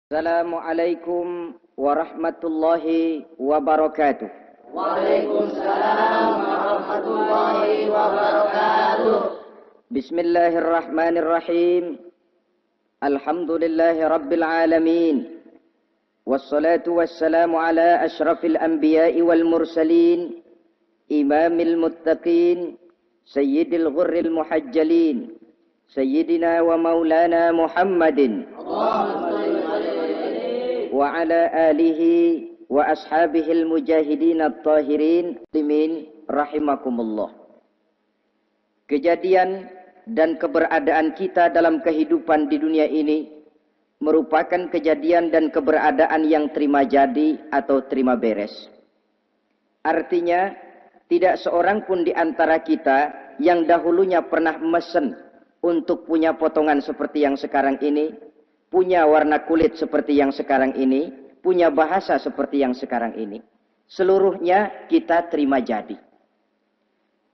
Assalamualaikum warahmatullahi wabarakatuh. Waalaikumsalam warahmatullahi wabarakatuh. Bismillahirrahmanirrahim. Alhamdulillahi rabbil alamin. Wassalatu wassalamu ala ashrafil anbiya'i wal mursalin, imamil muttaqin, sayyidil ghurril muhajjalin, sayyidina wa maulana Muhammadin wa ala alihi wa ashabihil mujahidin at-tahirin muslimin rahimakumullah. Kejadian dan keberadaan kita dalam kehidupan di dunia ini merupakan kejadian dan keberadaan yang terima jadi atau terima beres. Artinya, tidak seorang pun di antara kita yang dahulunya pernah mesen untuk punya potongan seperti yang sekarang ini, punya warna kulit seperti yang sekarang ini, punya bahasa seperti yang sekarang ini. Seluruhnya kita terima jadi.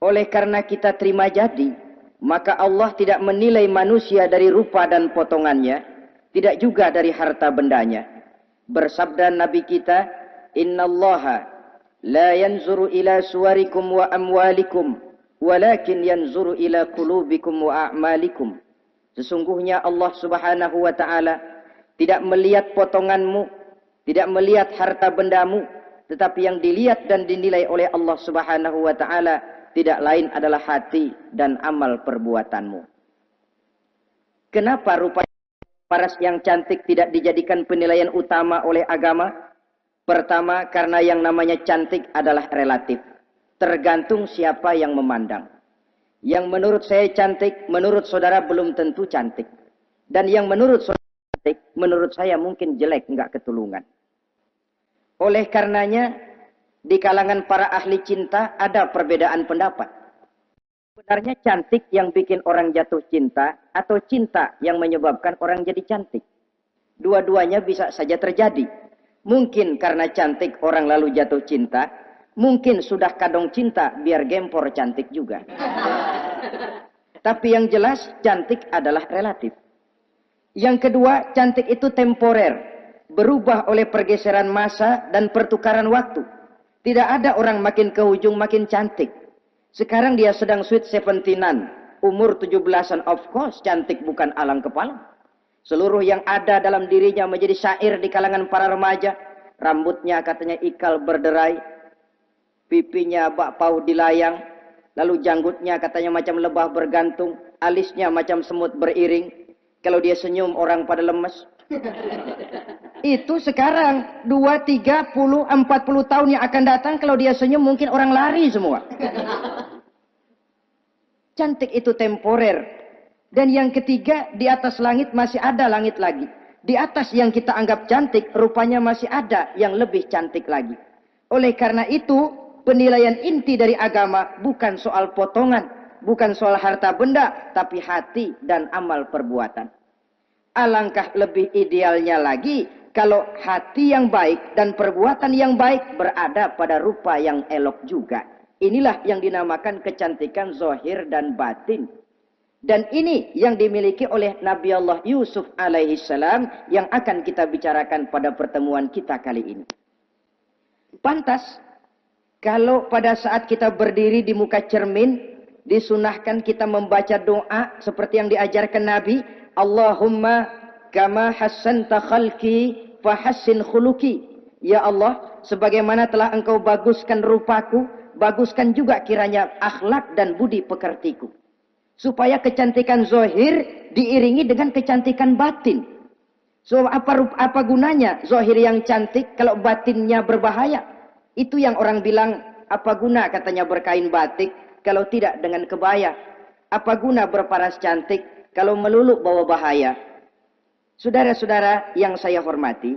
Oleh karena kita terima jadi, maka Allah tidak menilai manusia dari rupa dan potongannya, tidak juga dari harta bendanya. Bersabda Nabi kita, "Innallaha la yanzuru ila suwarikum wa amwalikum, walakin yanzuru ila qulubikum wa a'malikum." Sesungguhnya Allah Subhanahu wa ta'ala tidak melihat potonganmu, tidak melihat harta bendamu, tetapi yang dilihat dan dinilai oleh Allah Subhanahu wa ta'ala tidak lain adalah hati dan amal perbuatanmu. Kenapa rupa paras yang cantik tidak dijadikan penilaian utama oleh agama? Pertama, karena yang namanya cantik adalah relatif. Tergantung siapa yang memandang. Yang menurut saya cantik, menurut saudara belum tentu cantik. Dan yang menurut saudara cantik, menurut saya mungkin jelek, enggak ketulungan. Oleh karenanya, di kalangan para ahli cinta ada perbedaan pendapat. Sebenarnya cantik yang bikin orang jatuh cinta, atau cinta yang menyebabkan orang jadi cantik. Dua-duanya bisa saja terjadi. Mungkin karena cantik orang lalu jatuh cinta, mungkin sudah kadong cinta biar gempor cantik juga. Tapi yang jelas cantik adalah relatif. Yang kedua, cantik itu temporer, berubah oleh pergeseran masa dan pertukaran waktu. Tidak ada orang makin ke ujung makin cantik. Sekarang dia sedang sweet 17-an, umur 17-an, of course cantik bukan alang kepala. Seluruh yang ada dalam dirinya menjadi syair di kalangan para remaja. Rambutnya katanya ikal berderai, pipinya bakpao dilayang, lalu janggutnya katanya macam lebah bergantung, alisnya macam semut beriring. Kalau dia senyum orang pada lemes. Itu sekarang 2, 30, 40 tahun yang akan datang kalau dia senyum mungkin orang lari semua. Cantik itu temporer. Dan yang ketiga, di atas langit masih ada langit lagi. Di atas yang kita anggap cantik, rupanya masih ada yang lebih cantik lagi. Oleh karena itu, penilaian inti dari agama bukan soal potongan, bukan soal harta benda, tapi hati dan amal perbuatan. Alangkah lebih idealnya lagi kalau hati yang baik dan perbuatan yang baik berada pada rupa yang elok juga. Inilah yang dinamakan kecantikan zahir dan batin. Dan ini yang dimiliki oleh Nabi Allah Yusuf alaihissalam yang akan kita bicarakan pada pertemuan kita kali ini. Pantas kalau pada saat kita berdiri di muka cermin, disunahkan kita membaca doa seperti yang diajarkan Nabi. Allahumma kama hassanta khalqi fahassin khuluqi. Ya Allah, sebagaimana telah engkau baguskan rupaku, baguskan juga kiranya akhlak dan budi pekertiku. Supaya kecantikan zahir diiringi dengan kecantikan batin. So apa gunanya zahir yang cantik kalau batinnya berbahaya? Itu yang orang bilang, apa guna katanya berkain batik kalau tidak dengan kebaya? Apa guna berparas cantik kalau melulu bawa bahaya? Saudara-saudara yang saya hormati,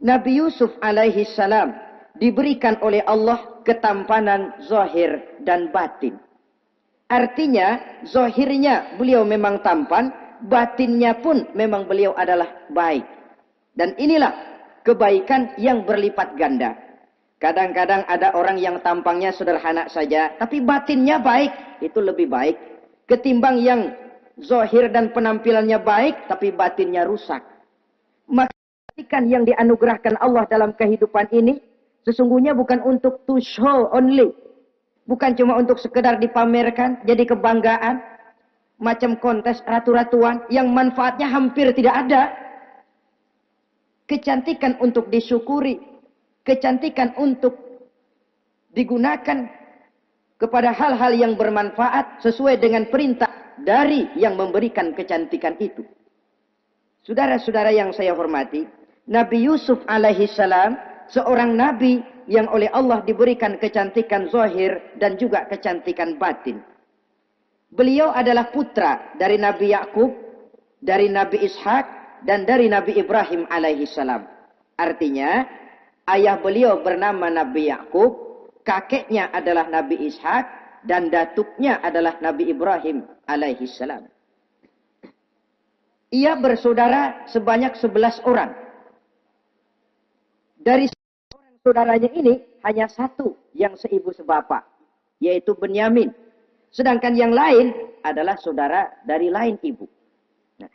Nabi Yusuf alaihi salam diberikan oleh Allah ketampanan zahir dan batin. Artinya, zahirnya beliau memang tampan, batinnya pun memang beliau adalah baik. Dan inilah kebaikan yang berlipat ganda. Kadang-kadang ada orang yang tampangnya sederhana saja, tapi batinnya baik. Itu lebih baik ketimbang yang zahir dan penampilannya baik, tapi batinnya rusak. Maka Kecantikan yang dianugerahkan Allah dalam kehidupan ini sesungguhnya bukan untuk to show only. Bukan cuma untuk sekedar dipamerkan, jadi kebanggaan, macam kontes ratu-ratuan yang manfaatnya hampir tidak ada. Kecantikan untuk disyukuri, kecantikan untuk digunakan kepada hal-hal yang bermanfaat sesuai dengan perintah dari yang memberikan kecantikan itu. Saudara-saudara yang saya hormati, Nabi Yusuf alaihi salam seorang nabi yang oleh Allah diberikan kecantikan zahir dan juga kecantikan batin. Beliau adalah putra dari Nabi Yakub, dari Nabi Ishak, dan dari Nabi Ibrahim alaihi salam. Artinya, ayah beliau bernama Nabi Yakub, kakeknya adalah Nabi Ishak, dan datuknya adalah Nabi Ibrahim alaihi salam. Ia bersaudara sebanyak 11 orang. Dari saudaranya ini hanya satu yang seibu sebapak, yaitu Benyamin. Sedangkan yang lain adalah saudara dari lain ibu. Nah,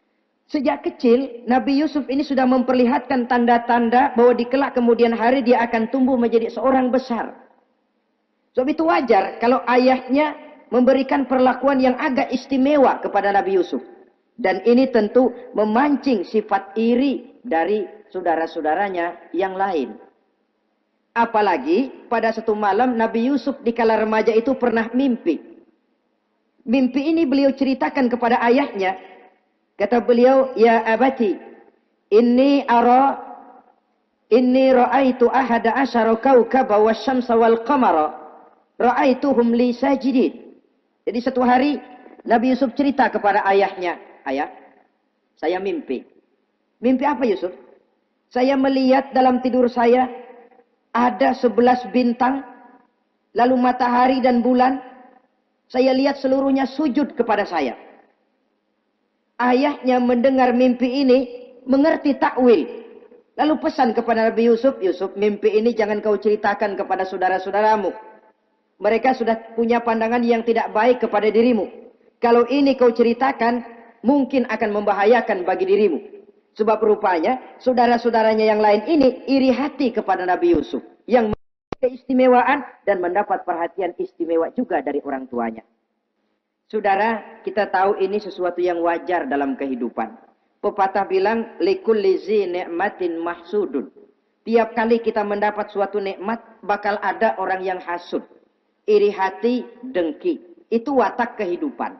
sejak kecil Nabi Yusuf ini sudah memperlihatkan tanda-tanda bahwa di kelak kemudian hari dia akan tumbuh menjadi seorang besar. Sebab itu wajar kalau ayahnya memberikan perlakuan yang agak istimewa kepada Nabi Yusuf. Dan ini tentu memancing sifat iri dari saudara-saudaranya yang lain. Apalagi pada satu malam Nabi Yusuf di kala remaja itu pernah mimpi. Mimpi ini beliau ceritakan kepada ayahnya. Kata beliau, "Ya abati, inni ra'aitu ahada asyara kawkaba wasyamsa wal qamara ra'aituhum li sajidin." Jadi satu hari Nabi Yusuf cerita kepada ayahnya, "Ayah, saya mimpi." "Mimpi apa Yusuf?" "Saya melihat dalam tidur saya ada 11 bintang, lalu matahari dan bulan. Saya lihat seluruhnya sujud kepada saya." Ayahnya mendengar mimpi ini, mengerti takwil. Lalu pesan kepada Nabi Yusuf, "Yusuf, mimpi ini jangan kau ceritakan kepada saudara-saudaramu. Mereka sudah punya pandangan yang tidak baik kepada dirimu. Kalau ini kau ceritakan, mungkin akan membahayakan bagi dirimu." Sebab rupanya saudara-saudaranya yang lain ini iri hati kepada Nabi Yusuf yang memiliki keistimewaan dan mendapat perhatian istimewa juga dari orang tuanya. Saudara, kita tahu ini sesuatu yang wajar dalam kehidupan. Pepatah bilang, likulli zi ni'matin mahsudun. Tiap kali kita mendapat suatu nikmat, bakal ada orang yang hasud. Iri hati, dengki. Itu watak kehidupan.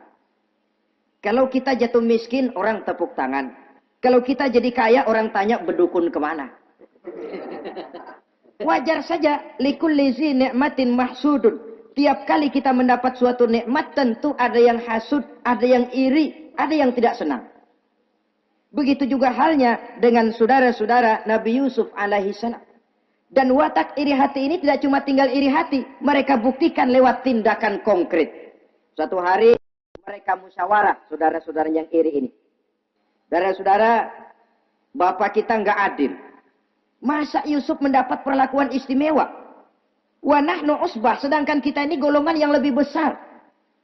Kalau kita jatuh miskin, orang tepuk tangan. Kalau kita jadi kaya, orang tanya berdukun kemana. Wajar saja. Likulli zi ni'matin mahsudun. Tiap kali kita mendapat suatu nikmat, tentu ada yang hasud, ada yang iri, ada yang tidak senang. Begitu juga halnya dengan saudara-saudara Nabi Yusuf alaihi salam. Dan watak iri hati ini tidak cuma tinggal iri hati. Mereka buktikan lewat tindakan konkret. Suatu hari mereka musyawarah, saudara-saudara yang iri ini. Saudara-saudara, bapak kita nggak adil. Masa Yusuf mendapat perlakuan istimewa? Wa nahnu usbah, sedangkan kita ini golongan yang lebih besar.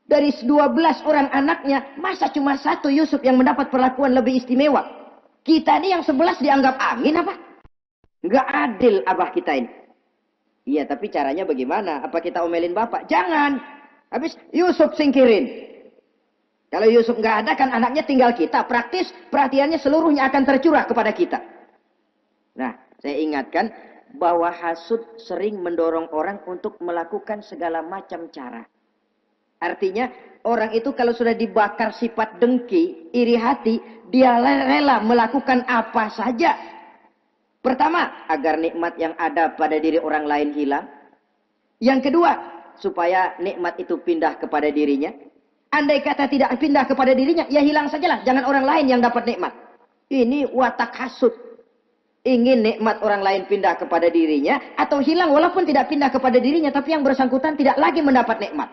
Dari 12 orang anaknya, masa cuma satu Yusuf yang mendapat perlakuan lebih istimewa? Kita ini yang 11 dianggap angin apa? Nggak adil abah kita ini. Iya, tapi caranya bagaimana? Apa kita omelin bapak? Jangan. Habis Yusuf singkirin. Kalau Yusuf nggak ada, kan anaknya tinggal kita. Praktis, perhatiannya seluruhnya akan tercurah kepada kita. Nah, saya ingatkan bahwa hasud sering mendorong orang untuk melakukan segala macam cara. Artinya, orang itu kalau sudah dibakar sifat dengki, iri hati, dia rela melakukan apa saja. Pertama, agar nikmat yang ada pada diri orang lain hilang. Yang kedua, supaya nikmat itu pindah kepada dirinya. Andai kata tidak pindah kepada dirinya, ya hilang sajalah. Jangan orang lain yang dapat nikmat. Ini watak hasud. Ingin nikmat orang lain pindah kepada dirinya, atau hilang walaupun tidak pindah kepada dirinya, tapi yang bersangkutan tidak lagi mendapat nikmat.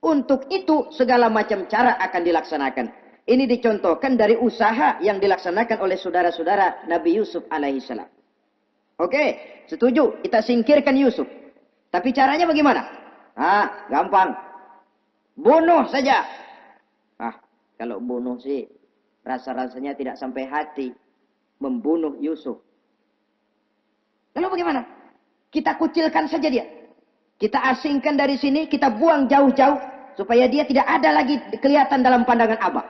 Untuk itu, segala macam cara akan dilaksanakan. Ini dicontohkan dari usaha yang dilaksanakan oleh saudara-saudara Nabi Yusuf alaihissalam. Oke, setuju. Kita singkirkan Yusuf. Tapi caranya bagaimana? Gampang. Bunuh saja. Kalau bunuh sih rasa-rasanya tidak sampai hati. membunuh Yusuf. Lalu bagaimana? Kita kucilkan saja dia. Kita asingkan dari sini, kita buang jauh-jauh supaya dia tidak ada lagi kelihatan dalam pandangan Abah.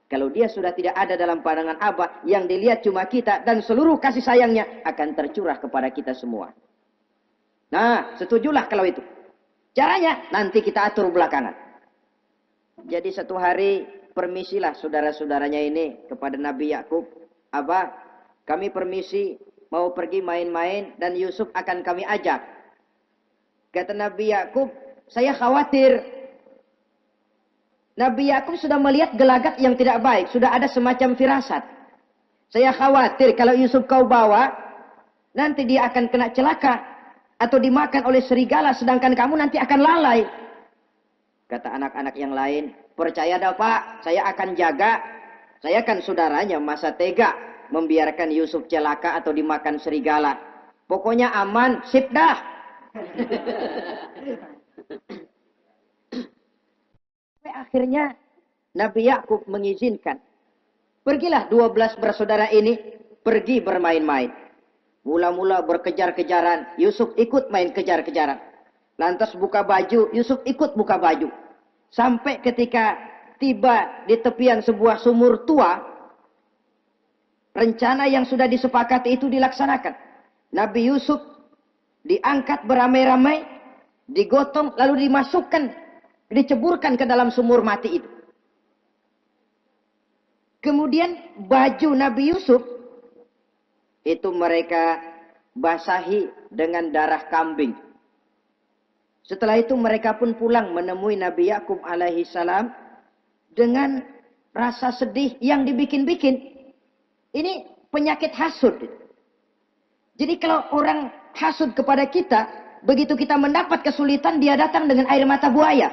Kalau dia sudah tidak ada dalam pandangan Abah, yang dilihat cuma kita dan seluruh kasih sayangnya akan tercurah kepada kita semua. Nah, setujulah kalau itu. Caranya nanti kita atur belakangan. Jadi satu hari permisilah saudara-saudaranya ini kepada Nabi Yakub. Abah, kami permisi mau pergi main-main dan Yusuf akan kami ajak. Kata Nabi Yakub, saya khawatir. Nabi Yakub sudah melihat gelagat yang tidak baik. Sudah ada semacam firasat. Saya khawatir kalau Yusuf kau bawa, nanti dia akan kena celaka. Atau dimakan oleh serigala, sedangkan kamu nanti akan lalai. Kata anak-anak yang lain, percaya dah Pak, saya akan jaga. Saya kan saudaranya, masa tega membiarkan Yusuf celaka atau dimakan serigala. Pokoknya aman, sip dah. Akhirnya Nabi Yakub mengizinkan. Pergilah 12 bersaudara ini pergi bermain-main. Mula-mula berkejar-kejaran, Yusuf ikut main kejar-kejaran. Lantas buka baju, Yusuf ikut buka baju. Sampai ketika tiba di tepian sebuah sumur tua, rencana yang sudah disepakati itu dilaksanakan. Nabi Yusuf diangkat beramai-ramai, digotong, lalu dimasukkan, diceburkan ke dalam sumur mati itu. Kemudian baju Nabi Yusuf itu mereka basahi dengan darah kambing. Setelah itu mereka pun pulang menemui Nabi Yakub alaihi salam dengan rasa sedih yang dibikin-bikin. Ini penyakit hasud. Jadi kalau orang hasud kepada kita, begitu kita mendapat kesulitan, dia datang dengan air mata buaya.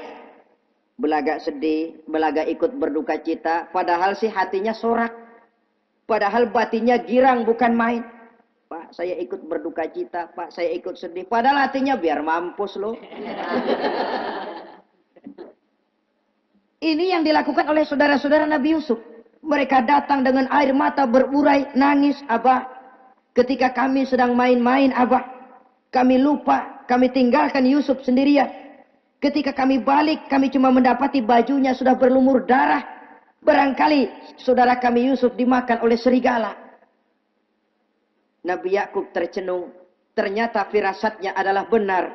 Belaga sedih, belaga ikut berduka cita, padahal sih hatinya sorak. Padahal batinnya girang bukan main. Pak, saya ikut berduka cita. Pak, saya ikut sedih. Padahal hatinya biar mampus loh. Ini yang dilakukan oleh saudara-saudara Nabi Yusuf. Mereka datang dengan air mata berurai, nangis. Abah, ketika kami sedang main-main, Abah, kami lupa, kami tinggalkan Yusuf sendirian. Ketika kami balik, kami cuma mendapati bajunya sudah berlumur darah. Barangkali saudara kami Yusuf dimakan oleh serigala. Nabi Yakub tercenung. Ternyata firasatnya adalah benar.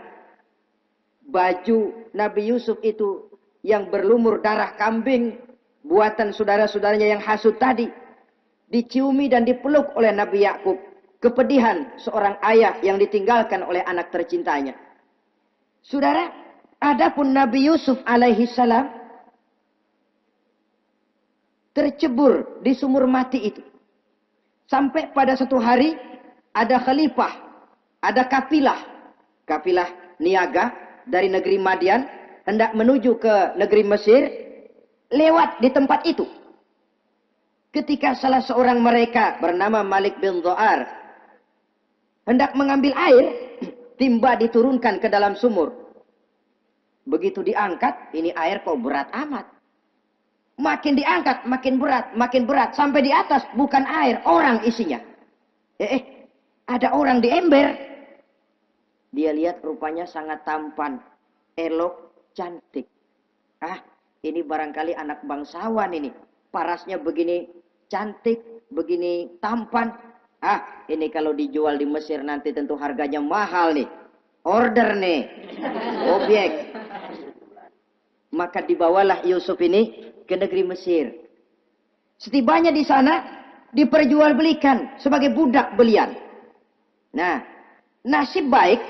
Baju Nabi Yusuf itu yang berlumur darah kambing, buatan saudara-saudaranya yang hasut tadi, diciumi dan dipeluk oleh Nabi Yakub. Kepedihan seorang ayah yang ditinggalkan oleh anak tercintanya. Saudara, adapun Nabi Yusuf alaihi salam tercebur di sumur mati itu. Sampai pada satu hari ada khalifah, ada kafilah niaga dari negeri Madian hendak menuju ke negeri Mesir, lewat di tempat itu. Ketika salah seorang mereka bernama Malik bin Zo'ar hendak mengambil air, timba diturunkan ke dalam sumur. Begitu diangkat, ini air kok berat amat. Makin diangkat, makin berat. Sampai di atas, bukan air, orang isinya. Ada orang di ember. Dia lihat rupanya sangat tampan, elok, cantik. Ini barangkali anak bangsawan ini. Parasnya begini cantik, begini tampan. Ini kalau dijual di Mesir nanti tentu harganya mahal nih. Order nih. Objek. Maka dibawalah Yusuf ini ke negeri Mesir. Setibanya di sana, diperjualbelikan sebagai budak belian. Nah, nasib baik,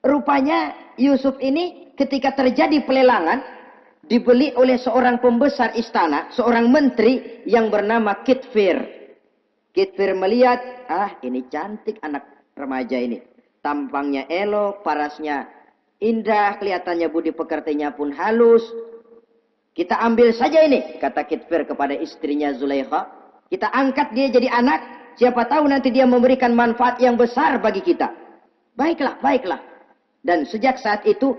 rupanya Yusuf ini ketika terjadi pelelangan, dibeli oleh seorang pembesar istana, seorang menteri yang bernama Kitfir. Kitfir melihat, ini cantik anak remaja ini. Tampangnya elok, parasnya indah, kelihatannya budi pekertinya pun halus. Kita ambil saja ini, kata Kitfir kepada istrinya Zulaikha. Kita angkat dia jadi anak, siapa tahu nanti dia memberikan manfaat yang besar bagi kita. Baiklah, baiklah. Dan sejak saat itu,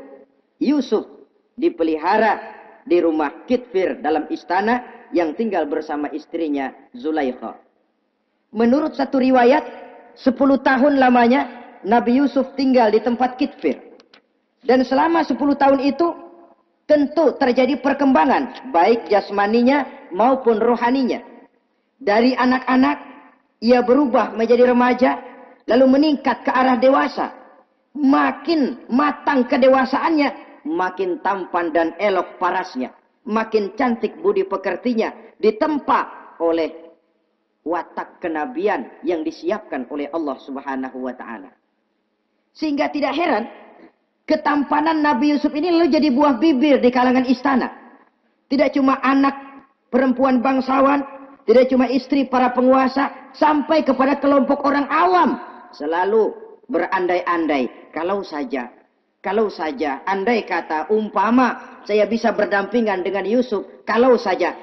Yusuf dipelihara di rumah Kitfir dalam istana yang tinggal bersama istrinya Zulaikha. Menurut satu riwayat, 10 tahun lamanya Nabi Yusuf tinggal di tempat Kitfir. Dan selama 10 tahun itu tentu terjadi perkembangan baik jasmaninya maupun rohaninya. Dari anak-anak ia berubah menjadi remaja, lalu meningkat ke arah dewasa. Makin matang kedewasaannya, makin tampan dan elok parasnya, makin cantik budi pekertinya, ditempa oleh watak kenabian yang disiapkan oleh Allah Subhanahu wa taala. Sehingga tidak heran ketampanan Nabi Yusuf ini lalu jadi buah bibir di kalangan istana. Tidak cuma anak perempuan bangsawan, tidak cuma istri para penguasa, sampai kepada kelompok orang awam selalu berandai-andai, kalau saja, andai kata, umpama saya bisa berdampingan dengan Yusuf, kalau saja.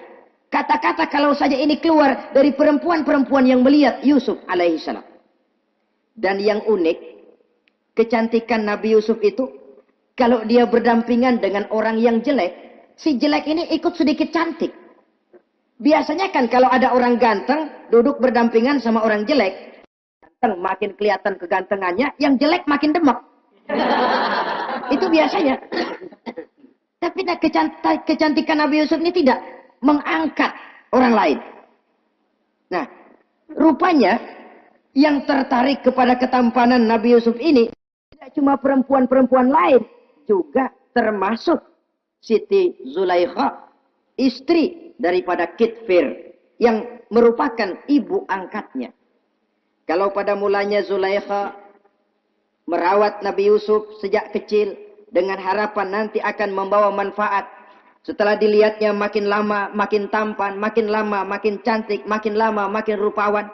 Kata-kata kalau saja ini keluar dari perempuan-perempuan yang melihat Yusuf alaihissalam. Dan yang unik, kecantikan Nabi Yusuf itu, kalau dia berdampingan dengan orang yang jelek, si jelek ini ikut sedikit cantik. Biasanya kan kalau ada orang ganteng duduk berdampingan sama orang jelek, ganteng makin kelihatan kegantengannya, yang jelek makin demek. Itu biasanya. Tapi kecantikan Nabi Yusuf ini tidak mengangkat orang lain. Nah, rupanya yang tertarik kepada ketampanan Nabi Yusuf ini tidak cuma perempuan-perempuan lain, juga termasuk Siti Zulaikha, istri daripada Kitfir, yang merupakan ibu angkatnya. Kalau pada mulanya Zulaikha merawat Nabi Yusuf sejak kecil dengan harapan nanti akan membawa manfaat. Setelah dilihatnya makin lama makin tampan, makin lama makin cantik, makin lama makin rupawan.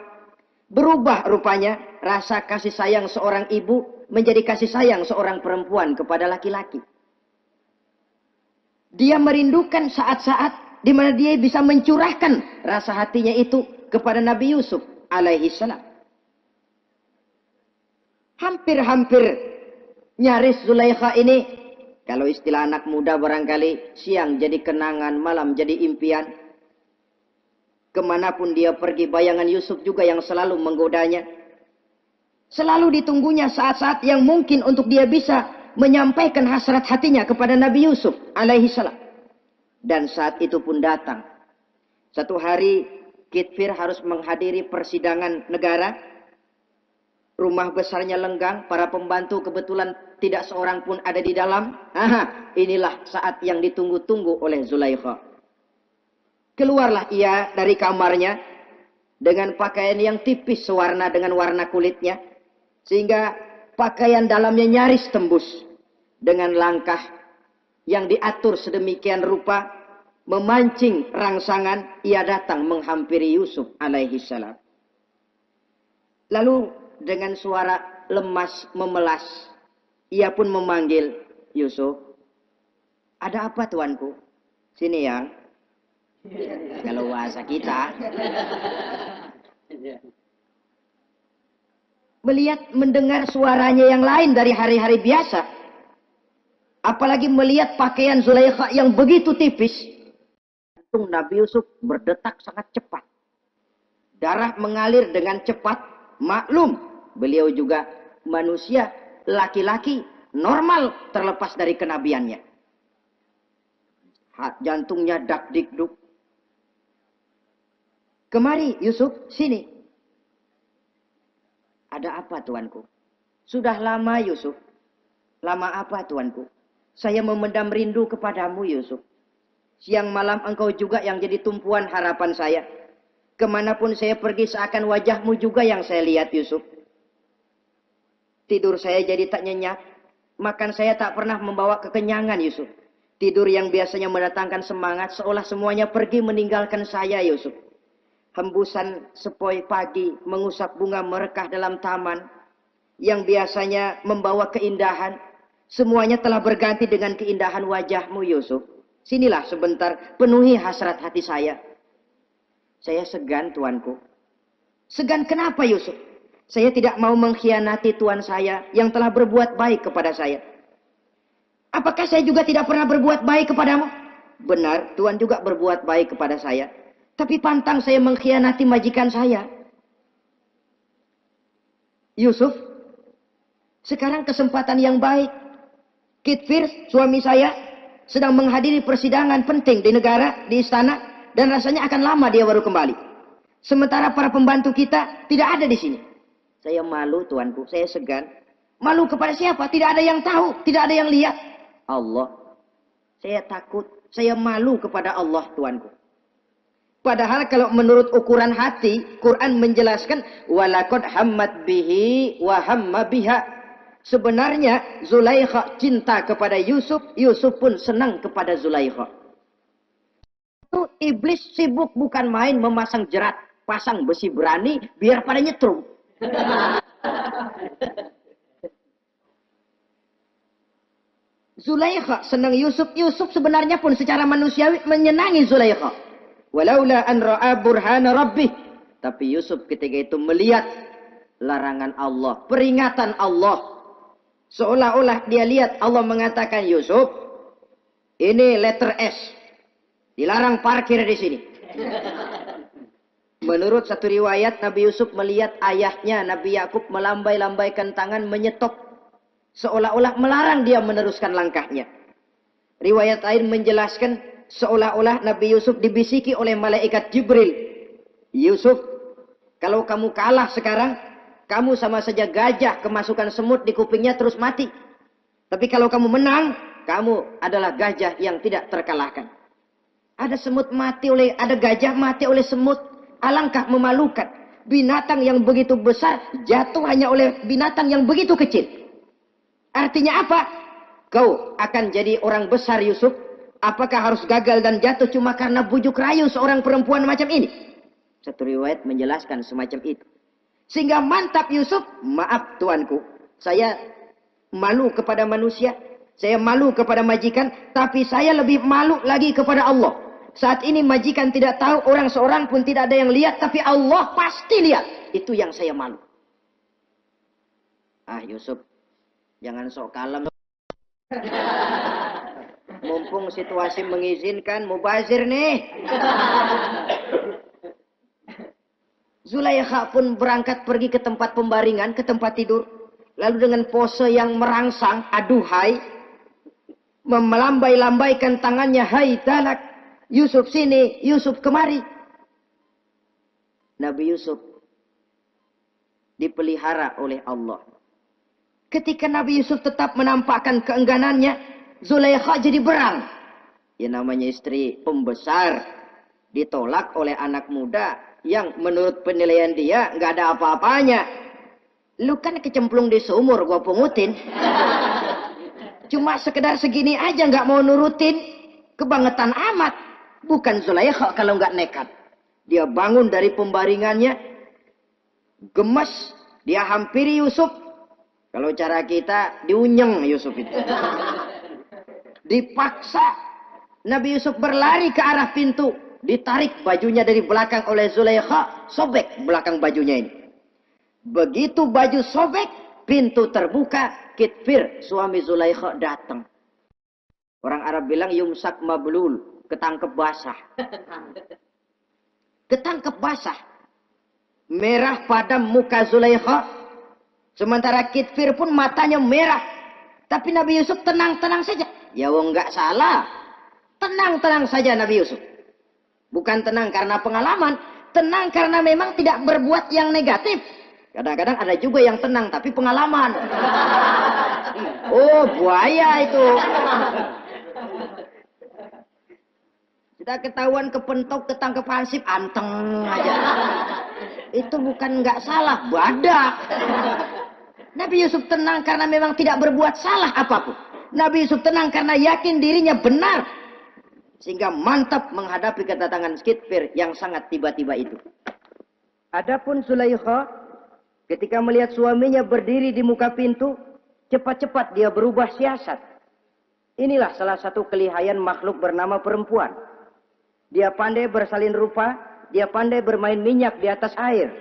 Berubah rupanya rasa kasih sayang seorang ibu menjadi kasih sayang seorang perempuan kepada laki-laki. Dia merindukan saat-saat di mana dia bisa mencurahkan rasa hatinya itu kepada Nabi Yusuf alaihissalam. Hampir-hampir nyaris Zulaikha ini, kalau istilah anak muda barangkali, siang jadi kenangan, malam jadi impian. Kemanapun dia pergi, bayangan Yusuf juga yang selalu menggodanya. Selalu ditunggunya saat-saat yang mungkin untuk dia bisa menyampaikan hasrat hatinya kepada Nabi Yusuf alaihissalam. Dan saat itu pun datang. Satu hari Kitfir harus menghadiri persidangan negara. Rumah besarnya lenggang, para pembantu kebetulan tidak seorang pun ada di dalam. Inilah saat yang ditunggu-tunggu oleh Zulaikha. Keluarlah ia dari kamarnya dengan pakaian yang tipis sewarna dengan warna kulitnya, sehingga pakaian dalamnya nyaris tembus. Dengan langkah yang diatur sedemikian rupa, memancing rangsangan, ia datang menghampiri Yusuf alaihissalam. Lalu dengan suara lemas memelas, ia pun memanggil Yusuf. Ada apa tuanku? Sini yang. Kalau bahasa kita. Mendengar suaranya yang lain dari hari-hari biasa. Apalagi melihat pakaian Zulaikha yang begitu tipis. Jantung Nabi Yusuf berdetak sangat cepat. Darah mengalir dengan cepat. Maklum, beliau juga manusia, laki-laki, normal terlepas dari kenabiannya. Jantungnya dak-dik-duk. Kemari Yusuf, sini. Ada apa tuanku? Sudah lama Yusuf. Lama apa tuanku? Saya memendam rindu kepadamu Yusuf. Siang malam engkau juga yang jadi tumpuan harapan saya. Kemanapun saya pergi seakan wajahmu juga yang saya lihat Yusuf. Tidur saya jadi tak nyenyak. Makan saya tak pernah membawa kekenyangan Yusuf. Tidur yang biasanya mendatangkan semangat seolah semuanya pergi meninggalkan saya Yusuf. Hembusan sepoi pagi mengusap bunga merekah dalam taman yang biasanya membawa keindahan. Semuanya telah berganti dengan keindahan wajahmu Yusuf. Sinilah sebentar, penuhi hasrat hati saya. Saya segan tuanku. Segan kenapa Yusuf? Saya tidak mau mengkhianati tuan saya yang telah berbuat baik kepada saya. Apakah saya juga tidak pernah berbuat baik kepadamu? Benar, tuan juga berbuat baik kepada saya. Tapi pantang saya mengkhianati majikan saya. Yusuf, sekarang kesempatan yang baik. Kitfir, suami saya, sedang menghadiri persidangan penting di negara, di istana, dan rasanya akan lama dia baru kembali. Sementara para pembantu kita tidak ada di sini. Saya malu, tuanku, saya segan. Malu kepada siapa? Tidak ada yang tahu, tidak ada yang lihat. Allah. Saya takut, saya malu kepada Allah, tuanku. Padahal kalau menurut ukuran hati, Quran menjelaskan walaqad hammat bihi wa hamma biha. Sebenarnya Zulaikha cinta kepada Yusuf, Yusuf pun senang kepada Zulaikha. Itu iblis sibuk bukan main memasang jerat, pasang besi berani biar pada nyetrum. Zulaikha senang Yusuf, Yusuf sebenarnya pun secara manusiawi menyenangi Zulaikha. Walaula an ra'a burhana rabbih. Tapi Yusuf ketika itu melihat larangan Allah, peringatan Allah. Seolah-olah dia lihat Allah mengatakan, Yusuf, ini letter S. Dilarang parkir di sini. Menurut satu riwayat, Nabi Yusuf melihat ayahnya, Nabi Yakub melambai-lambaikan tangan menyetop. Seolah-olah melarang dia meneruskan langkahnya. Riwayat lain menjelaskan, seolah-olah Nabi Yusuf dibisiki oleh malaikat Jibril. Yusuf, kalau kamu kalah sekarang, kamu sama saja gajah kemasukan semut di kupingnya terus mati. Tapi kalau kamu menang, kamu adalah gajah yang tidak terkalahkan. Ada semut mati oleh, ada gajah mati oleh semut. Alangkah memalukan. Binatang yang begitu besar jatuh hanya oleh binatang yang begitu kecil. Artinya apa? Kau akan jadi orang besar, Yusuf. Apakah harus gagal dan jatuh cuma karena bujuk rayu seorang perempuan macam ini? Satu riwayat menjelaskan semacam itu. Sehingga mantap Yusuf, maaf tuanku, saya malu kepada manusia, saya malu kepada majikan, tapi saya lebih malu lagi kepada Allah. Saat ini majikan tidak tahu, orang seorang pun tidak ada yang lihat, tapi Allah pasti lihat. Itu yang saya malu. Ah Yusuf, jangan sok kalem. Mumpung situasi mengizinkan, mubazir nih. Zulaikha pun berangkat pergi ke tempat pembaringan, ke tempat tidur. Lalu dengan pose yang merangsang, aduhai, melambai-lambaikan tangannya, hai talak, Yusuf sini, Yusuf kemari. Nabi Yusuf dipelihara oleh Allah. Ketika Nabi Yusuf tetap menampakkan keengganannya, Zulaikha jadi berang. Ya namanya istri pembesar, ditolak oleh anak muda yang menurut penilaian dia nggak ada apa-apanya. Lu kan kecemplung di sumur, gua pungutin. Cuma sekedar segini aja nggak mau nurutin, kebangetan amat. Bukan Zulaikha kalau nggak nekat. Dia bangun dari pembaringannya, gemes, dia hampiri Yusuf. Kalau cara kita diunyeng Yusuf itu. Dipaksa Nabi Yusuf berlari ke arah pintu. Ditarik bajunya dari belakang oleh Zulaikha, sobek belakang bajunya ini. Begitu baju sobek, pintu terbuka, Kitfir, suami Zulaikha datang. Orang Arab bilang yumsak mablul, ketangkep basah. Ketangkep basah. Merah padam muka Zulaikha, sementara Kitfir pun matanya merah. Tapi Nabi Yusuf tenang-tenang saja. Ya wong nggak salah. Tenang-tenang saja Nabi Yusuf. Bukan tenang karena pengalaman, tenang karena memang tidak berbuat yang negatif. Kadang-kadang ada juga yang tenang tapi pengalaman. Oh, buaya itu. Kita ketahuan kepentok, ketangkep hansip, anteng aja. Itu bukan nggak salah, badak. Nabi Yusuf tenang karena memang tidak berbuat salah apapun. Nabi Yusuf tenang karena yakin dirinya benar. Sehingga mantap menghadapi kedatangan Kitfir yang sangat tiba-tiba itu. Adapun Zulaikha, ketika melihat suaminya berdiri di muka pintu, cepat-cepat dia berubah siasat. Inilah salah satu kelihayan makhluk bernama perempuan. Dia pandai bersalin rupa, dia pandai bermain minyak di atas air.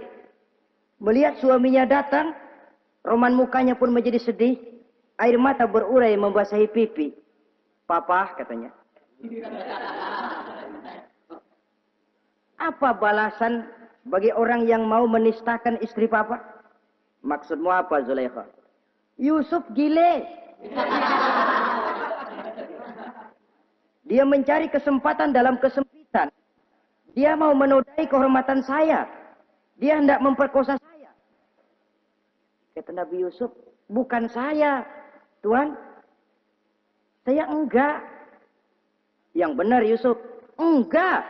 Melihat suaminya datang, roman mukanya pun menjadi sedih, air mata berurai membasahi pipi. Papa, katanya. Apa balasan bagi orang yang mau menistakan istri papa? Maksudmu apa Zulaikha? Yusuf gile. Dia mencari kesempatan dalam kesempitan. Dia mau menodai kehormatan saya. Dia hendak memperkosa saya. Kata Nabi Yusuf, bukan saya, Tuan. Saya enggak. Yang benar Yusuf, enggak.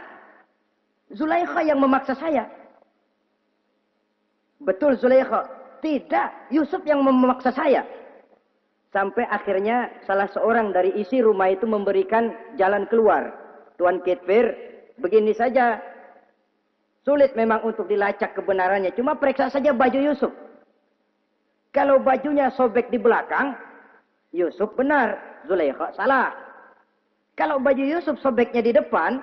Zulaikha yang memaksa saya. Betul Zulaikha. Tidak, Yusuf yang memaksa saya. Sampai akhirnya salah seorang dari isi rumah itu memberikan jalan keluar. Tuan Kitfir, begini saja. Sulit memang untuk dilacak kebenarannya. Cuma periksa saja baju Yusuf. Kalau bajunya sobek di belakang, Yusuf benar, Zulaikha salah. Kalau baju Yusuf sobeknya di depan,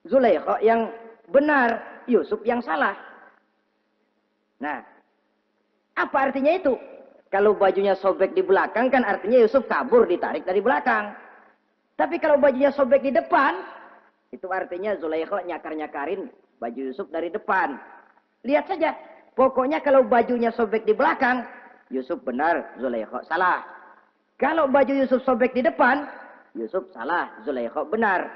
Zulaikha yang benar, Yusuf yang salah. Nah, apa artinya itu? Kalau bajunya sobek di belakang kan artinya Yusuf kabur ditarik dari belakang. Tapi kalau bajunya sobek di depan, itu artinya Zulaikha nyakar-nyakarin baju Yusuf dari depan. Lihat saja, pokoknya kalau bajunya sobek di belakang, Yusuf benar, Zulaikha salah. Kalau baju Yusuf sobek di depan, Yusuf salah, Zulaikha benar.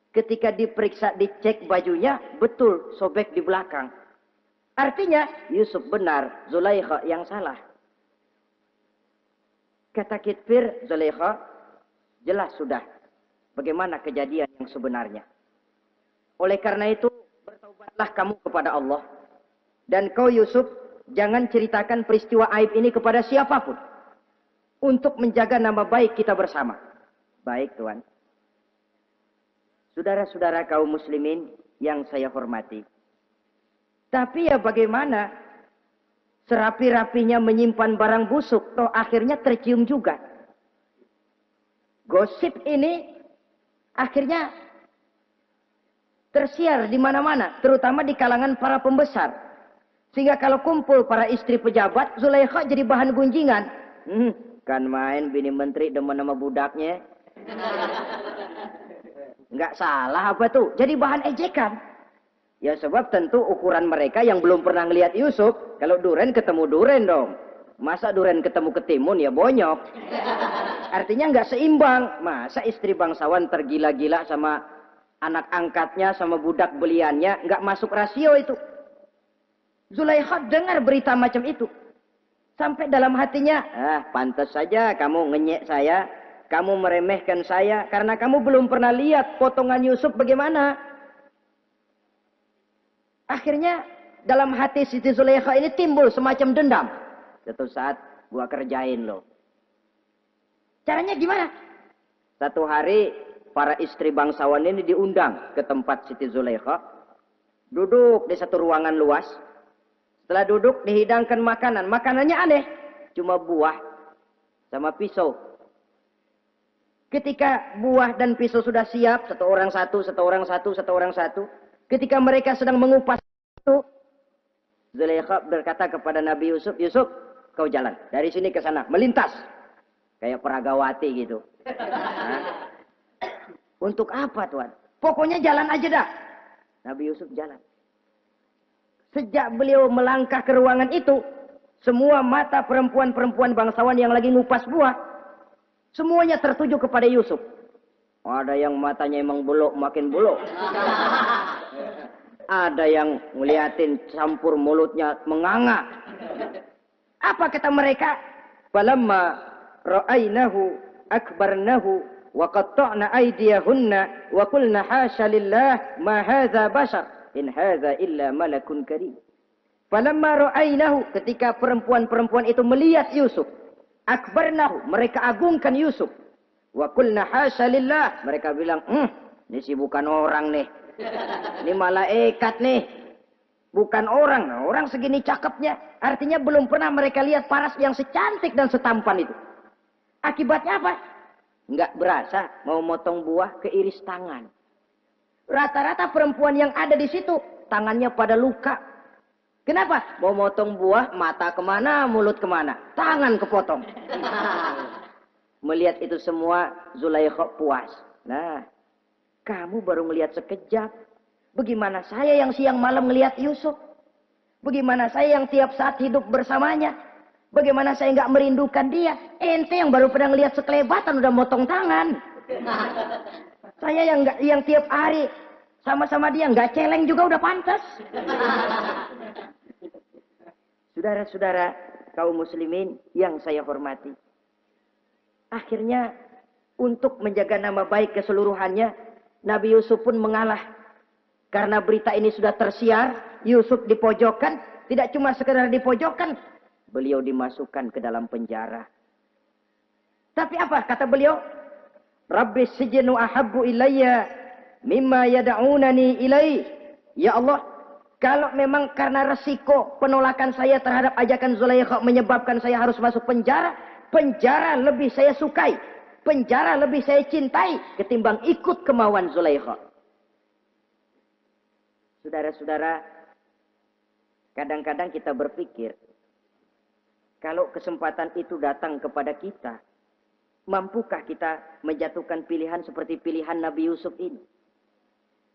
Ketika diperiksa, dicek bajunya, betul sobek di belakang. Artinya Yusuf benar, Zulaikha yang salah. Kata Kitfir, Zulaikha, jelas sudah bagaimana kejadian yang sebenarnya. Oleh karena itu, bertaubatlah kamu kepada Allah. Dan kau Yusuf, jangan ceritakan peristiwa aib ini kepada siapapun. Untuk menjaga nama baik kita bersama. Baik Tuan. Saudara-saudara kaum muslimin yang saya hormati. Tapi ya bagaimana? Serapi-rapinya menyimpan barang busuk, toh akhirnya tercium juga. Gosip ini akhirnya tersiar di mana-mana, terutama di kalangan para pembesar. Sehingga kalau kumpul para istri pejabat, Zulaikha jadi bahan gunjingan. Kan main bini menteri demen sama budaknya. Nggak salah apa tuh? Jadi bahan ejekan. Ya sebab tentu ukuran mereka yang belum pernah ngelihat Yusuf, kalau duren ketemu duren dong. Masa duren ketemu ketimun ya bonyok. Artinya nggak seimbang. Masa istri bangsawan tergila-gila sama anak angkatnya, sama budak beliannya, nggak masuk rasio itu. Zulaikha dengar berita macam itu. Sampai dalam hatinya, pantas saja kamu ngenyek saya, kamu meremehkan saya, karena kamu belum pernah lihat potongan Yusuf bagaimana. Akhirnya dalam hati Siti Zulaikha ini timbul semacam dendam. Satu saat gua kerjain loh. Caranya gimana? Satu hari para istri bangsawan ini diundang ke tempat Siti Zulaikha. Duduk di satu ruangan luas. Setelah duduk dihidangkan makanan. Makanannya aneh. Cuma buah sama pisau. Ketika buah dan pisau sudah siap. Satu orang satu, satu orang satu, satu orang satu. Ketika mereka sedang mengupas itu, Zulaikha berkata kepada Nabi Yusuf, Yusuf, kau jalan dari sini ke sana, melintas, kayak peragawati gitu. Nah, untuk apa Tuan? Pokoknya jalan aja dah. Nabi Yusuf jalan. Sejak beliau melangkah ke ruangan itu, semua mata perempuan-perempuan bangsawan yang lagi ngupas buah, semuanya tertuju kepada Yusuf. Ada yang matanya emang buluk, makin buluk. Ada yang ngeliatin campur mulutnya menganga. Apa kata mereka? Falamma ra'ainahu akbarnahu wa qatta'na aydiyahunna wa qulna hasya lillah ma hadza bashar in hadza illa malakun karim. Falamma ra'ainahu, ketika perempuan-perempuan itu melihat Yusuf, akbarnahu, mereka agungkan Yusuf. Wa qulna hasya lillah, mereka bilang, ini sih bukan orang nih. Ini malaikat nih. Bukan orang. Nah, orang segini cakepnya. Artinya belum pernah mereka lihat paras yang secantik dan setampan itu. Akibatnya apa? Nggak berasa mau motong buah keiris tangan. Rata-rata perempuan yang ada di situ tangannya pada luka. Kenapa? Mau motong buah, mata kemana, mulut kemana, tangan kepotong. Melihat itu semua, Zulaikha puas. Nah, kamu baru melihat sekejap. Bagaimana saya yang siang malam melihat Yusuf? Bagaimana saya yang tiap saat hidup bersamanya? Bagaimana saya nggak merindukan dia? Ente yang baru pernah lihat sekelebatan udah motong tangan. Saya yang tiap hari sama-sama dia nggak celeng juga udah pantas. Saudara-saudara kaum muslimin yang saya hormati. Akhirnya untuk menjaga nama baik keseluruhannya, Nabi Yusuf pun mengalah. Karena berita ini sudah tersiar, Yusuf dipojokkan, tidak cuma sekedar dipojokkan, beliau dimasukkan ke dalam penjara. Tapi apa kata beliau? Rabbis sijnu ahabbu ilayya mimma yad'unani ilaih. Ya Allah, kalau memang karena resiko penolakan saya terhadap ajakan Zulaikha menyebabkan saya harus masuk penjara, penjara lebih saya sukai, penjara lebih saya cintai ketimbang ikut kemauan Zulaikha. Saudara-saudara, kadang-kadang kita berpikir, kalau kesempatan itu datang kepada kita, mampukah kita menjatuhkan pilihan seperti pilihan Nabi Yusuf ini?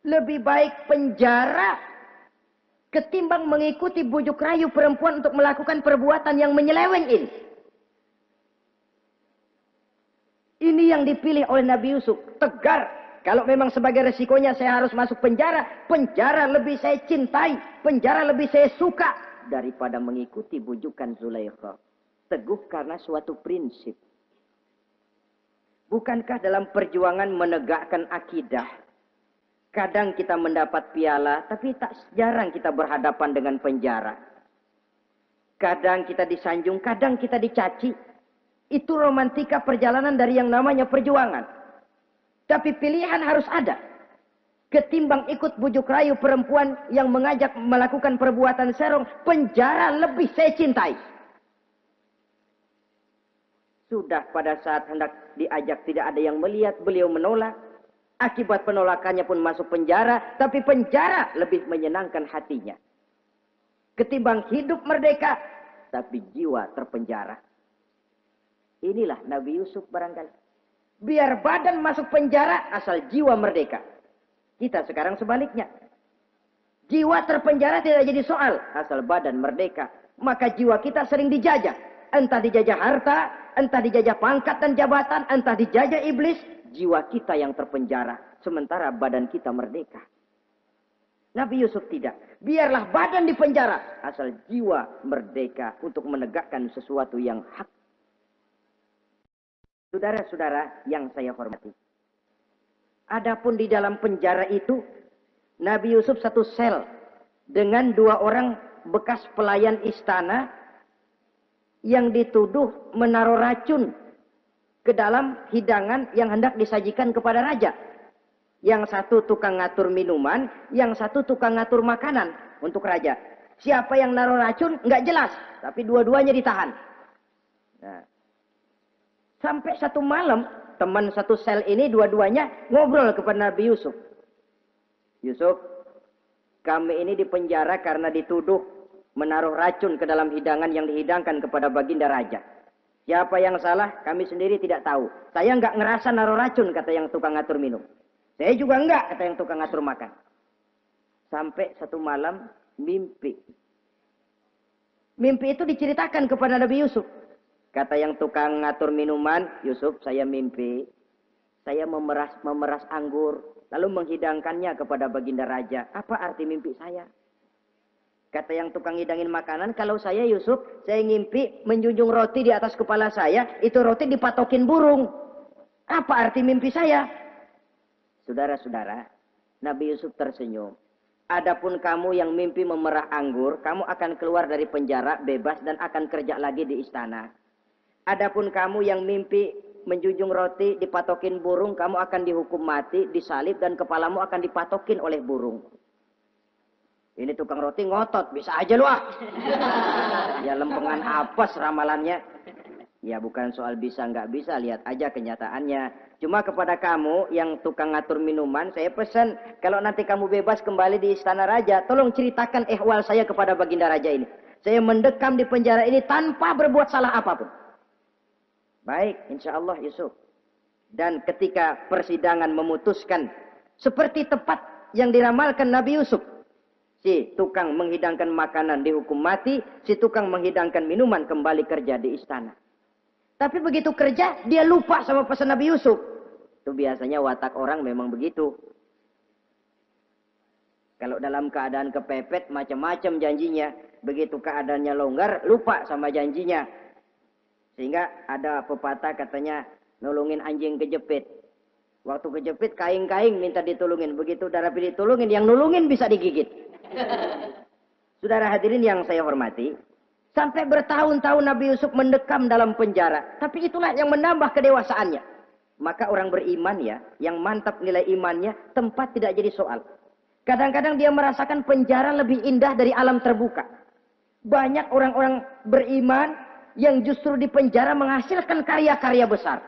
Lebih baik penjara ketimbang mengikuti bujuk rayu perempuan untuk melakukan perbuatan yang menyeleweng ini. Ini yang dipilih oleh Nabi Yusuf, tegar. Kalau memang sebagai resikonya saya harus masuk penjara, penjara lebih saya cintai, penjara lebih saya suka daripada mengikuti bujukan Zulaikha. Teguh karena suatu prinsip. Bukankah dalam perjuangan menegakkan akidah, kadang kita mendapat piala, tapi tak jarang kita berhadapan dengan penjara. Kadang kita disanjung, kadang kita dicaci. Itu romantika perjalanan dari yang namanya perjuangan. Tapi pilihan harus ada. Ketimbang ikut bujuk rayu perempuan yang mengajak melakukan perbuatan serong, penjara lebih saya cintai. Sudah pada saat hendak diajak tidak ada yang melihat, beliau menolak. Akibat penolakannya pun masuk penjara, tapi penjara lebih menyenangkan hatinya. Ketimbang hidup merdeka, tapi jiwa terpenjara. Inilah Nabi Yusuf barangkali. Biar badan masuk penjara, asal jiwa merdeka. Kita sekarang sebaliknya. Jiwa terpenjara tidak jadi soal, asal badan merdeka. Maka jiwa kita sering dijajah. Entah dijajah harta, entah dijajah pangkat dan jabatan, entah dijajah iblis. Jiwa kita yang terpenjara, sementara badan kita merdeka. Nabi Yusuf tidak. Biarlah badan di penjara, asal jiwa merdeka untuk menegakkan sesuatu yang hak. Saudara-saudara yang saya hormati. Adapun di dalam penjara itu, Nabi Yusuf satu sel dengan 2 orang bekas pelayan istana yang dituduh menaruh racun ke dalam hidangan yang hendak disajikan kepada raja. Yang satu tukang ngatur minuman, yang satu tukang ngatur makanan untuk raja. Siapa yang naruh racun nggak jelas, tapi dua-duanya ditahan. Nah. Sampai satu malam, teman satu sel ini dua-duanya ngobrol kepada Nabi Yusuf. Yusuf, kami ini dipenjara karena dituduh menaruh racun ke dalam hidangan yang dihidangkan kepada baginda raja. Siapa yang salah, kami sendiri tidak tahu. Saya nggak ngerasa naruh racun, kata yang tukang ngatur minum. Saya juga enggak, kata yang tukang ngatur makan. Sampai satu malam, mimpi. Mimpi itu diceritakan kepada Nabi Yusuf. Kata yang tukang ngatur minuman, Yusuf, saya mimpi. Saya memeras anggur, lalu menghidangkannya kepada baginda raja. Apa arti mimpi saya? Kata yang tukang hidangin makanan, kalau saya Yusuf, saya ngimpi menjunjung roti di atas kepala saya, itu roti dipatokin burung. Apa arti mimpi saya? Saudara-saudara, Nabi Yusuf tersenyum. Adapun kamu yang mimpi memerah anggur, kamu akan keluar dari penjara bebas dan akan kerja lagi di istana. Adapun kamu yang mimpi menjunjung roti dipatokin burung, kamu akan dihukum mati, disalib dan kepalamu akan dipatokin oleh burung. Ini tukang roti ngotot, bisa aja lu ah. Ya lempengan apes ramalannya. Ya bukan soal bisa nggak bisa, lihat aja kenyataannya. Cuma kepada kamu yang tukang ngatur minuman, saya pesan kalau nanti kamu bebas kembali di istana raja, tolong ceritakan ihwal saya kepada baginda raja ini. Saya mendekam di penjara ini tanpa berbuat salah apapun. Baik, insya Allah Yusuf. Dan ketika persidangan memutuskan seperti tepat yang diramalkan Nabi Yusuf, Si tukang menghidangkan makanan dihukum mati, si tukang menghidangkan minuman kembali kerja di istana. Tapi begitu kerja, dia lupa sama pesan Nabi Yusuf. Itu biasanya watak orang memang begitu. Kalau dalam keadaan kepepet, macam-macam janjinya. Begitu keadaannya longgar, lupa sama janjinya. Sehingga ada pepatah katanya, nolongin anjing kejepit. Waktu kejepit, kaing-kaing minta ditolongin. Begitu udah rapi ditolongin, yang nolongin bisa digigit. Saudara hadirin yang saya hormati, sampai bertahun-tahun Nabi Yusuf mendekam dalam penjara. Tapi itulah yang menambah kedewasaannya. Maka orang beriman ya, yang mantap nilai imannya, tempat tidak jadi soal. Kadang-kadang dia merasakan penjara lebih indah dari alam terbuka. Banyak orang-orang beriman yang justru di penjara menghasilkan karya-karya besar.